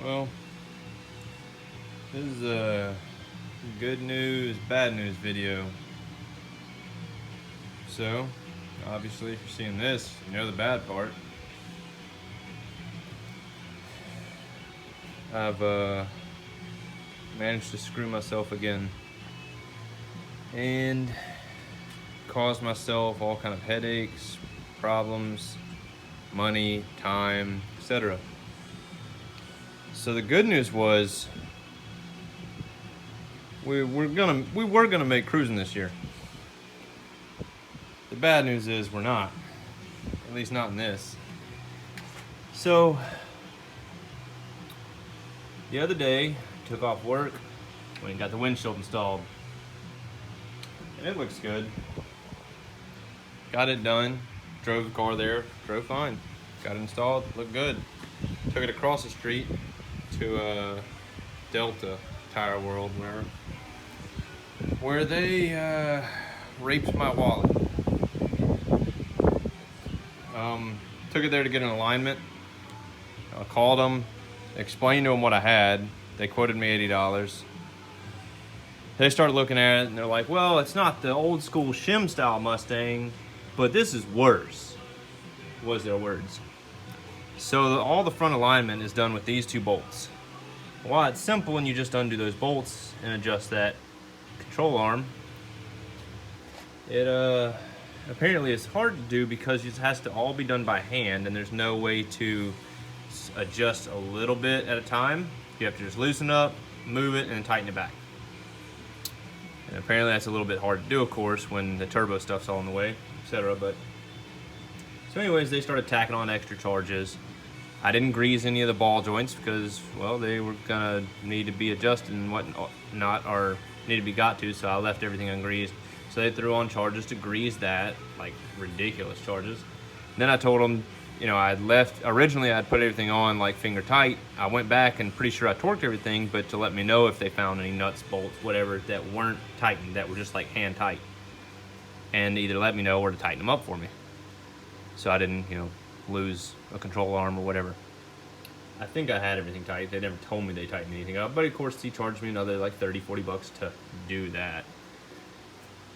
Well, this is a good news, bad news video. So, obviously, if you're seeing this, you know the bad part. I've managed to screw myself again and caused myself all kind of headaches, problems, money, time, etc. So the good news was we were gonna make cruising this year. The bad news is we're not, at least not in this. So the other day, took off work, went and got the windshield installed, and it looks good. Got it done, drove the car there, drove fine, got it installed, looked good. Took it across the street to Delta Tire World, where they raped my wallet. Took it there to get an alignment. I called them, explained to them what I had. They quoted me $80. They started looking at it and they're like, well, it's not the old school shim style Mustang, but this is worse, was their words. So all the front alignment is done with these two bolts. Well, it's simple, and you just undo those bolts and adjust that control arm. It apparently it's hard to do because it has to all be done by hand, and there's no way to adjust a little bit at a time. You have to just loosen up, move it, and then tighten it back. And apparently that's a little bit hard to do, of course, when the turbo stuff's all in the way, etc. But so anyways, they started tacking on extra charges. I didn't grease any of the ball joints because, well, they were gonna need to be adjusted and whatnot, or need to be got to, so I left everything ungreased. So they threw on charges to grease that, like ridiculous charges. Then I told them, you know, originally I'd put everything on like finger tight. I went back and pretty sure I torqued everything, but to let me know if they found any nuts, bolts, whatever, that weren't tightened, that were just like hand tight. And either let me know or to tighten them up for me. So I didn't, you know, lose a control arm or whatever. I think I had everything tight. They never told me they tightened anything up, but of course he charged me another like 30, 40 bucks to do that.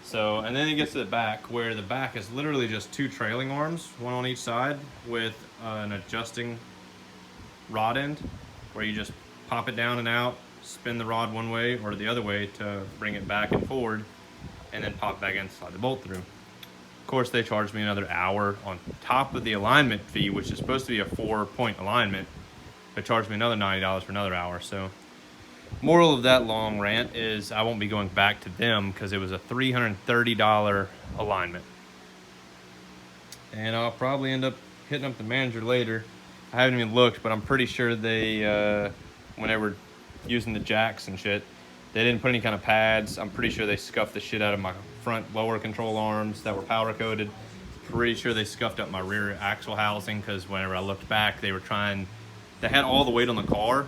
So, and then it gets to the back, where the back is literally just two trailing arms, one on each side, with an adjusting rod end, where you just pop it down and out, spin the rod one way or the other way to bring it back and forward, and then pop back in, slide the bolt through. Of course, they charged me another hour on top of the alignment fee, which is supposed to be a 4-point alignment. They charged me another $90 for another hour. So moral of that long rant is I won't be going back to them because it was a $330 alignment. And I'll probably end up hitting up the manager later. I haven't even looked, but I'm pretty sure they, when they were using the jacks and shit, they didn't put any kind of pads. I'm pretty sure they scuffed the shit out of my front lower control arms that were powder coated. Pretty sure they scuffed up my rear axle housing because whenever I looked back, they had all the weight on the car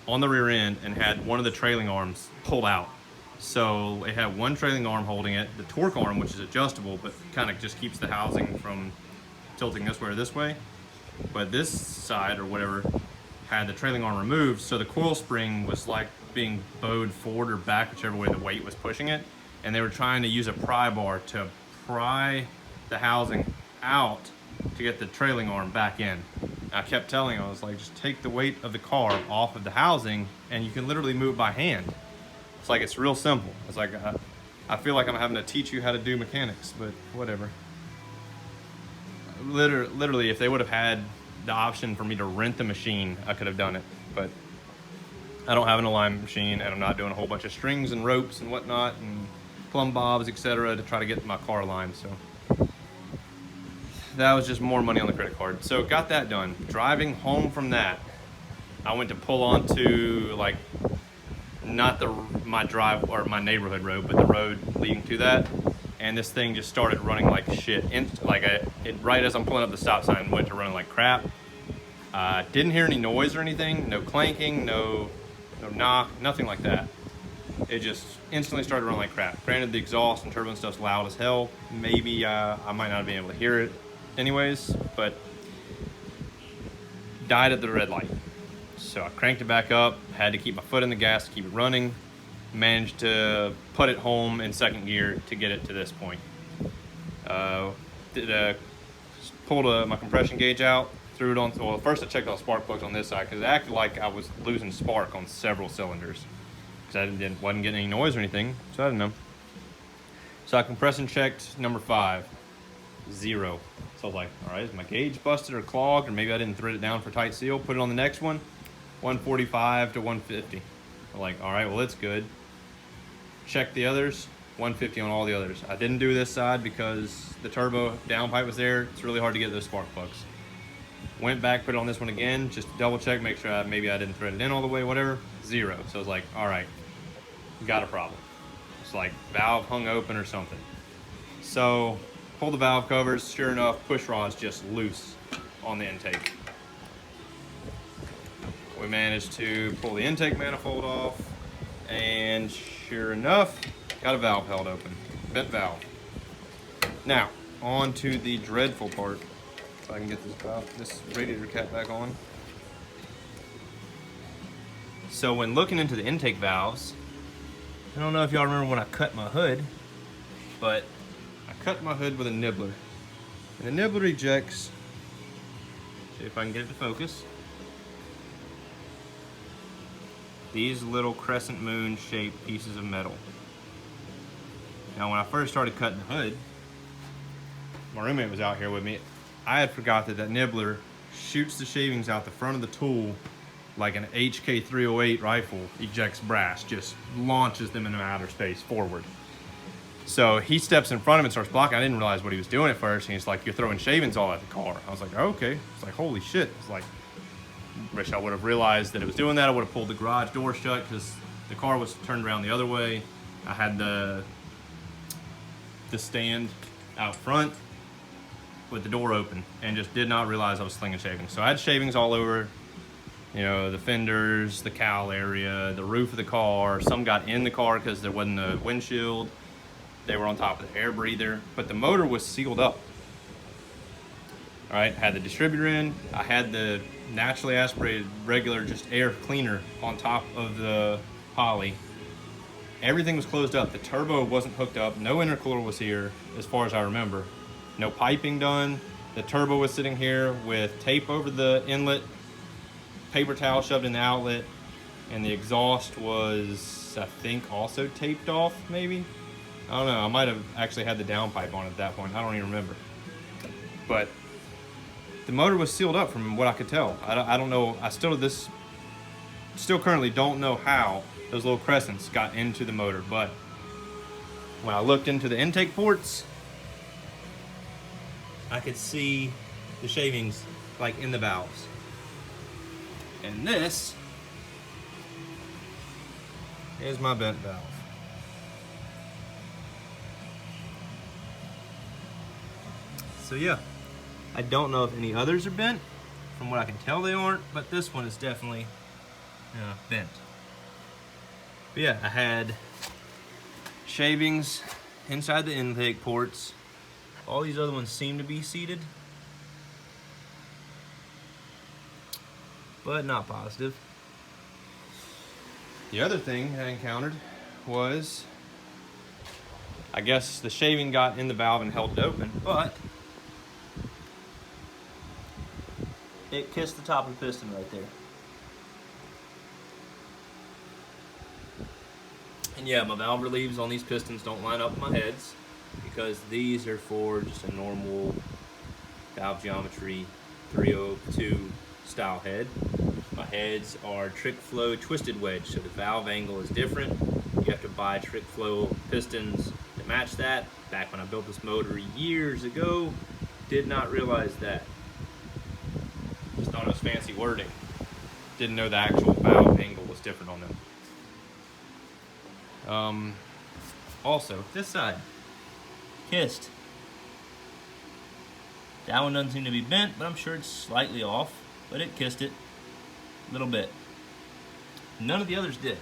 on the rear end and had one of the trailing arms pulled out. So it had one trailing arm holding it, the torque arm, which is adjustable, but kind of just keeps the housing from tilting this way or this way. But this side or whatever had the trailing arm removed, so the coil spring was like being bowed forward or back, whichever way the weight was pushing it. And they were trying to use a pry bar to pry the housing out to get the trailing arm back in. I kept telling him, I was like, just take the weight of the car off of the housing and you can literally move it by hand. It's like, it's real simple. It's like, I feel like I'm having to teach you how to do mechanics, but whatever. Literally, if they would have had the option for me to rent the machine, I could have done it. But I don't have an alignment machine, and I'm not doing a whole bunch of strings and ropes and whatnot and plumb bobs, etc. to try to get my car aligned. So that was just more money on the credit card. So got that done. Driving home from that, I went to pull onto like not my drive or my neighborhood road, but the road leading to that. And this thing just started running like shit. Right as I'm pulling up the stop sign, went to running like crap. Didn't hear any noise or anything, no clanking, no knock, nothing like that. It just instantly started running like crap. Granted, the exhaust and turbo and stuff's loud as hell. Maybe I might not have been able to hear it anyways, but died at the red light. So I cranked it back up, had to keep my foot in the gas to keep it running, managed to put it home in second gear to get it to this point. Pulled my compression gauge out, threw it on. Well, first I checked all the spark plugs on this side because it acted like I was losing spark on several cylinders because I wasn't getting any noise or anything, so I didn't know. So I compression checked number 5, 0. So I was like, all right, is my gauge busted or clogged, or maybe I didn't thread it down for tight seal? Put it on the next one, 145 to 150. I'm like, all right, well, it's good. Check the others, 150 on all the others. I didn't do this side because the turbo downpipe was there. It's really hard to get those spark plugs. Went back, put it on this one again, just to double check, make sure maybe I didn't thread it in all the way, whatever. 0. So I was like, all right, got a problem. It's like valve hung open or something. So pull the valve covers, sure enough, push rod's just loose on the intake. We managed to pull the intake manifold off, and sure enough, got a valve held open, bent valve. Now, on to the dreadful part. If I can get this radiator cap back on. So when looking into the intake valves, I don't know if y'all remember when I cut my hood, but I cut my hood with a nibbler. And the nibbler ejects, see if I can get it to focus, these little crescent moon shaped pieces of metal. Now when I first started cutting the hood, my roommate was out here with me. I had forgot that nibbler shoots the shavings out the front of the tool like an HK-308 rifle ejects brass, just launches them into outer space forward. So he steps in front of it and starts blocking. I didn't realize what he was doing at first. And he's like, you're throwing shavings all at the car. I was like, oh, okay. It's like, holy shit. It's like, wish I would have realized that it was doing that. I would have pulled the garage door shut because the car was turned around the other way. I had the stand out front with the door open and just did not realize I was slinging shavings. So I had shavings all over, you know, the fenders, the cowl area, the roof of the car. Some got in the car because there wasn't a windshield. They were on top of the air breather, but the motor was sealed up. All right, had the distributor in. I had the naturally aspirated regular just air cleaner on top of the poly. Everything was closed up. The turbo wasn't hooked up. No intercooler was here, as far as I remember. No piping done. The turbo was sitting here with tape over the inlet, paper towel shoved in the outlet, and the exhaust was, I think, also taped off, maybe? I don't know. I might have actually had the downpipe on at that point. I don't even remember. But the motor was sealed up from what I could tell. I don't know. I still currently don't know how those little crescents got into the motor. But when I looked into the intake ports, I could see the shavings like in the valves. And this is my bent valve. So yeah, I don't know if any others are bent. From what I can tell, they aren't, but this one is definitely bent. But yeah, I had shavings inside the intake ports. All these other ones seem to be seated, but not positive. The other thing I encountered was, I guess the shaving got in the valve and held it open, but it kissed the top of the piston right there. And yeah, my valve reliefs on these pistons don't line up with my heads because these are for just a normal valve geometry 302 style head. My heads are trick flow twisted wedge, so the valve angle is different. You have to buy trick flow pistons to match that. Back when I built this motor years ago, did not realize that. Just thought it was fancy wording. Didn't know the actual valve angle was different on them. Also, this side, kissed. That one doesn't seem to be bent, but I'm sure it's slightly off, but it kissed it a little bit. None of the others did.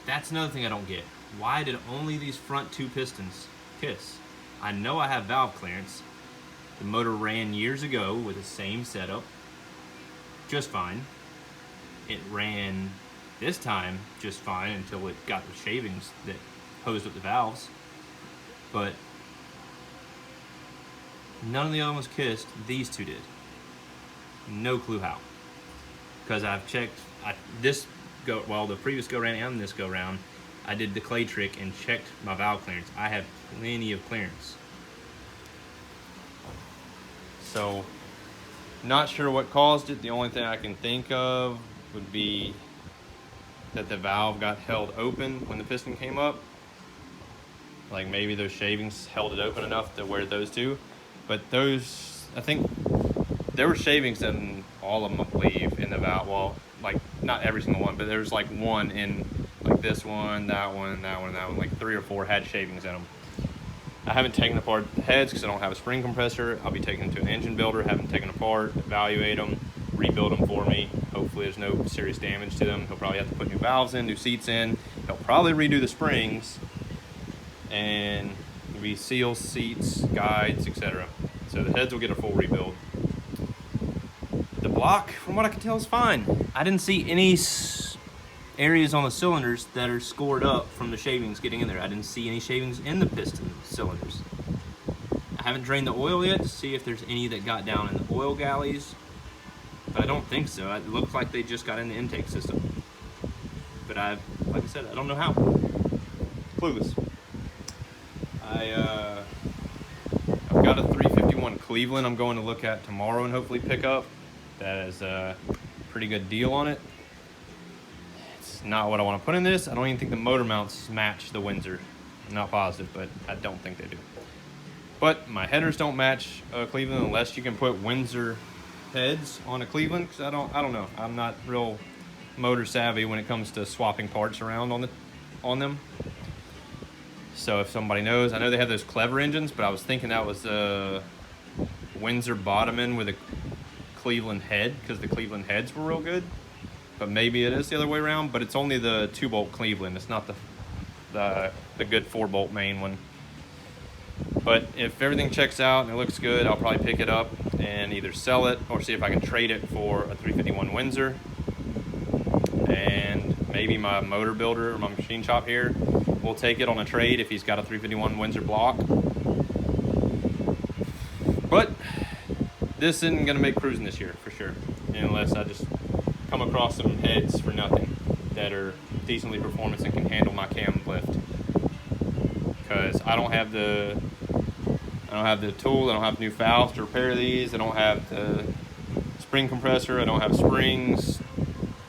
That's another thing I don't get. Why did only these front two pistons kiss? I know I have valve clearance. The motor ran years ago with the same setup, just fine. it ran this time just fine until it got the shavings that hosed up the valves. But none of the other ones kissed. These two did. No clue how. Because I've checked the previous go round and this go round, I did the clay trick and checked my valve clearance. I have plenty of clearance. So, not sure what caused it. The only thing I can think of would be that the valve got held open when the piston came up. Like maybe those shavings held it open enough to wear those two. But those, I think there were shavings in all of them, I believe, in the valve. Well, like not every single one, but there's like one in like this one, that one, that one, that one. Like 3 or 4 had shavings in them. I haven't taken apart the heads because I don't have a spring compressor. I'll be taking them to an engine builder, have them taken apart, evaluate them, rebuild them for me. Hopefully there's no serious damage to them. He'll probably have to put new valves in, new seats in. He'll probably redo the springs and maybe seals, seats, guides, etc. So the heads will get a full rebuild. The block, from what I can tell, is fine. I didn't see any areas on the cylinders that are scored up from the shavings getting in there. I didn't see any shavings in the piston cylinders. I haven't drained the oil yet to see if there's any that got down in the oil galleys, but I don't think so. It looks like they just got in the intake system. But like I said, I don't know how. Clueless. I've got a 351 Cleveland I'm going to look at tomorrow and hopefully pick up. That is a pretty good deal on it. It's not what I want to put in this. I don't even think the motor mounts match the Windsor. I'm not positive, but I don't think they do. But my headers don't match Cleveland unless you can put Windsor heads on a Cleveland, because I don't know. I'm not real motor savvy when it comes to swapping parts around on them. So if somebody knows, I know they have those Clever engines, but I was thinking that was Windsor bottoming with a Cleveland head, because the Cleveland heads were real good. But maybe it is the other way around, but it's only the 2-bolt Cleveland. It's not the good 4-bolt main one. But if everything checks out and it looks good, I'll probably pick it up and either sell it or see if I can trade it for a 351 Windsor. And maybe my motor builder or my machine shop here will take it on a trade if he's got a 351 Windsor block. But this isn't going to make cruising this year for sure, unless I just come across some heads for nothing that are decently performance and can handle my cam lift. Because I don't have the tool, I don't have new valves to repair these, I don't have the spring compressor, I don't have springs.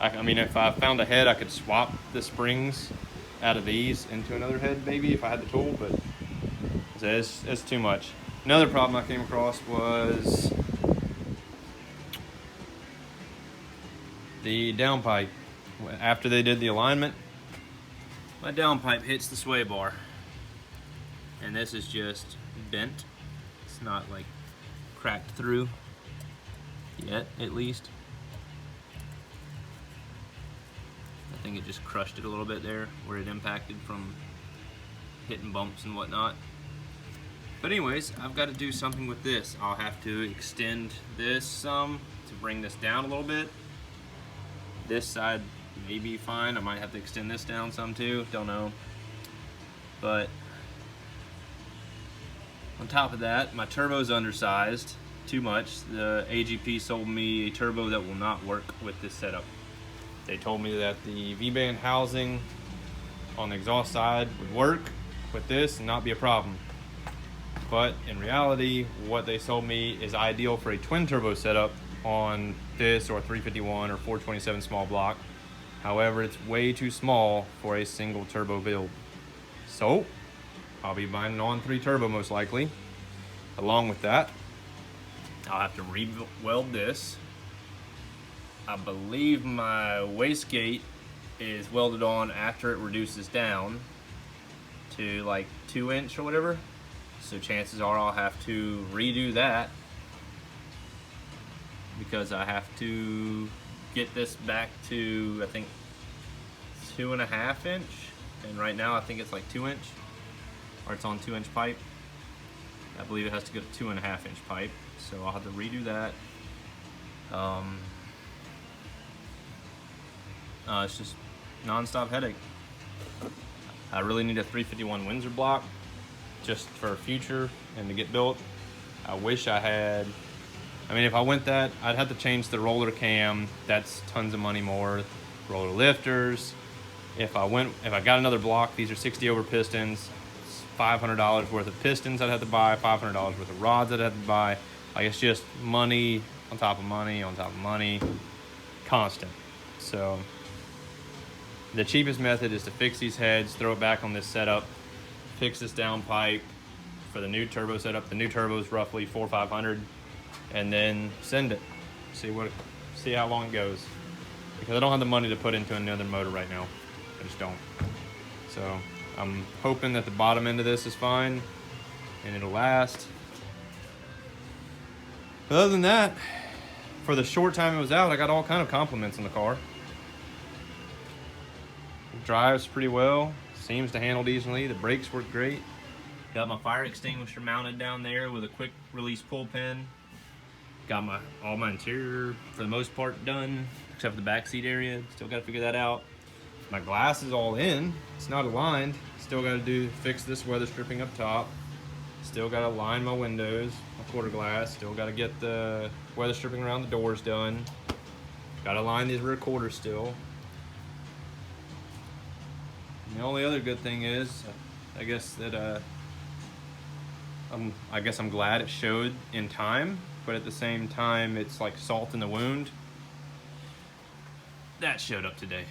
I mean, if I found a head, I could swap the springs out of these into another head maybe if I had the tool, but it's too much. Another problem I came across was the downpipe. After they did the alignment, my downpipe hits the sway bar. And this is just bent. It's not like cracked through yet, at least. I think it just crushed it a little bit there where it impacted from hitting bumps and whatnot. But anyways, I've got to do something with this. I'll have to extend this some to bring this down a little bit. This side may be fine. I might have to extend this down some too, don't know. But on top of that, my turbo's undersized too much. The AGP sold me a turbo that will not work with this setup. They told me that the V-band housing on the exhaust side would work with this and not be a problem. But in reality, what they sold me is ideal for a twin turbo setup on this or 351 or 427 small block. However, it's way too small for a single turbo build. So I'll be buying an on-3 turbo most likely. Along with that, I'll have to re-weld this. I believe my wastegate is welded on after it reduces down to like 2" or whatever. So chances are I'll have to redo that because I have to get this back to, I think, 2.5". And right now I think it's like 2", or it's on 2" pipe. I believe it has to go to 2.5" pipe. So I'll have to redo that. It's just non-stop headache. I really need a 351 Windsor block just for future and to get built. I wish I had, I mean, if I went that, I'd have to change the roller cam. That's tons of money more. Roller lifters. If I got another block, these are 60 over pistons. It's $500 worth of pistons I'd have to buy, $500 worth of rods I'd have to buy. Like, it's just money on top of money on top of money, constant. So the cheapest method is to fix these heads, throw it back on this setup, fix this downpipe for the new turbo setup. The new turbo is roughly $400 or $500, and then send it. See how long it goes. Because I don't have the money to put into another motor right now. I just don't. So I'm hoping that the bottom end of this is fine and it'll last. But other than that, for the short time it was out, I got all kind of compliments on the car. It drives pretty well, seems to handle decently, the brakes work great. Got my fire extinguisher mounted down there with a quick release pull pin. Got all my interior for the most part done, except for the back seat area. Still got to figure that out. My glass is all in. It's not aligned. Still got to fix this weather stripping up top. Still got to line my windows, my quarter glass. Still got to get the weather stripping around the doors done. Got to line these rear quarters still. And the only other good thing is, I guess I'm glad it showed in time, but at the same time, it's like salt in the wound. That showed up today.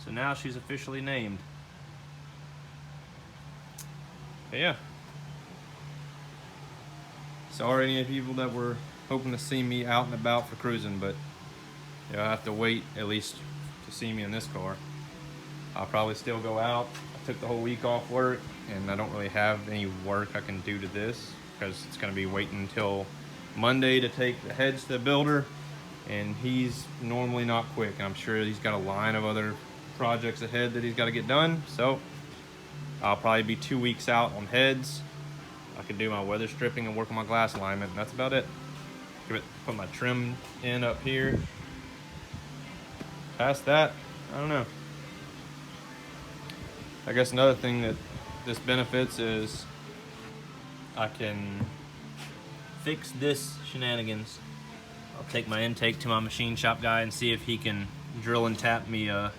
So now she's officially named. But yeah. Sorry any of the people that were hoping to see me out and about for cruising, but you'll have to wait at least to see me in this car. I'll probably still go out. I took the whole week off work, and I don't really have any work I can do to this because it's going to be waiting until Monday to take the heads to the builder, and he's normally not quick. I'm sure he's got a line of other projects ahead that he's got to get done, so I'll probably be 2 weeks out on heads. I can do my weather stripping and work on my glass alignment, and that's about it. Put my trim in up here. Past that, I don't know. I guess another thing that this benefits is I can fix this shenanigans. I'll take my intake to my machine shop guy and see if he can drill and tap me a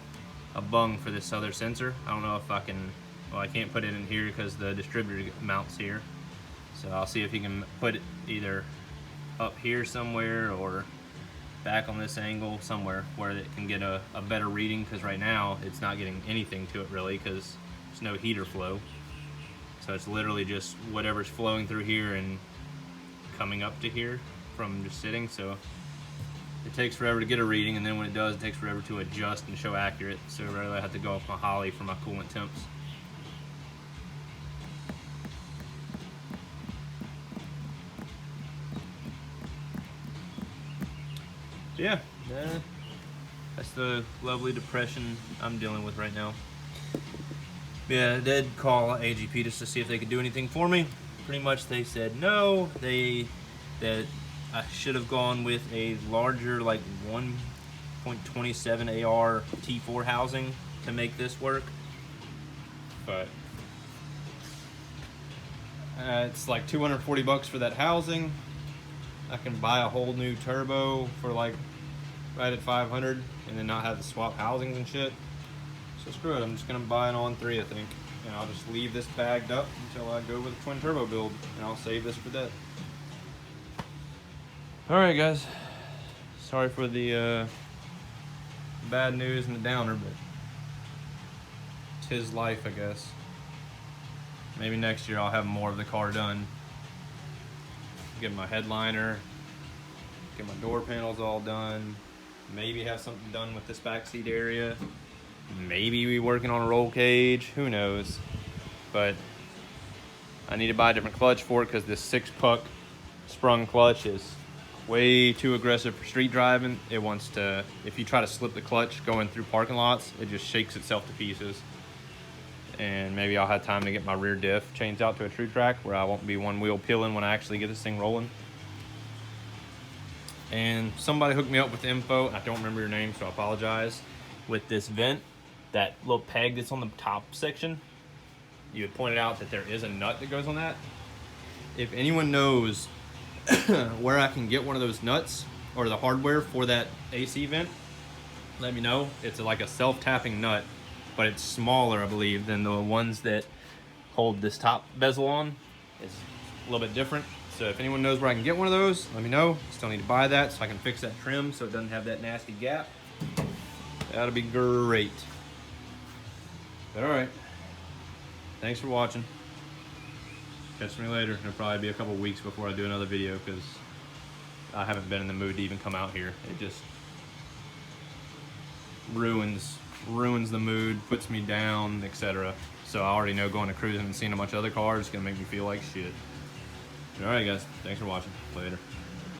bung for this other sensor. I don't know if I can, well, I can't put it in here because the distributor mounts here. So I'll see if he can put it either up here somewhere or back on this angle somewhere where it can get a better reading, because right now it's not getting anything to it really because there's no heater flow. So it's literally just whatever's flowing through here and coming up to here from just sitting. So it takes forever to get a reading, and then when it does, it takes forever to adjust and show accurate. So I really have to go off my Holly for my coolant temps. Yeah, that's the lovely depression I'm dealing with right now. Yeah, I did call AGP just to see if they could do anything for me. Pretty much they said no, that I should have gone with a larger, like 1.27 AR T4 housing to make this work. But it's like $240 for that housing. I can buy a whole new turbo for like right at $500 and then not have to swap housings and shit. So screw it, I'm just gonna buy an on 3, I think. And I'll just leave this bagged up until I go with a twin turbo build, and I'll save this for that. Alright guys, sorry for the bad news and the downer, but it's his life, I guess. Maybe next year I'll have more of the car done. Get my headliner, get my door panels all done, maybe have something done with this backseat area, maybe be working on a roll cage, who knows. But I need to buy a different clutch for it because this 6-puck sprung clutch is way too aggressive for street driving. It wants to, if you try to slip the clutch going through parking lots, it just shakes itself to pieces. And maybe I'll have time to get my rear diff changed out to a true track where I won't be one wheel peeling when I actually get this thing rolling. And somebody hooked me up with info. I don't remember your name, so I apologize. With this vent, that little peg that's on the top section, you had pointed out that there is a nut that goes on that. If anyone knows where I can get one of those nuts or the hardware for that AC vent, let me know. It's like a self-tapping nut, but it's smaller, I believe, than the ones that hold this top bezel on. It's a little bit different. So if anyone knows where I can get one of those, let me know. Still need to buy that so I can fix that trim so it doesn't have that nasty gap. That'll be great. But all right. Thanks for watching. Catch me later. It'll probably be a couple weeks before I do another video because I haven't been in the mood to even come out here. It just ruins the mood, puts me down, etc. So I already know going to cruising and seeing a bunch of other cars is gonna make me feel like shit. All right, guys. Thanks for watching. Later.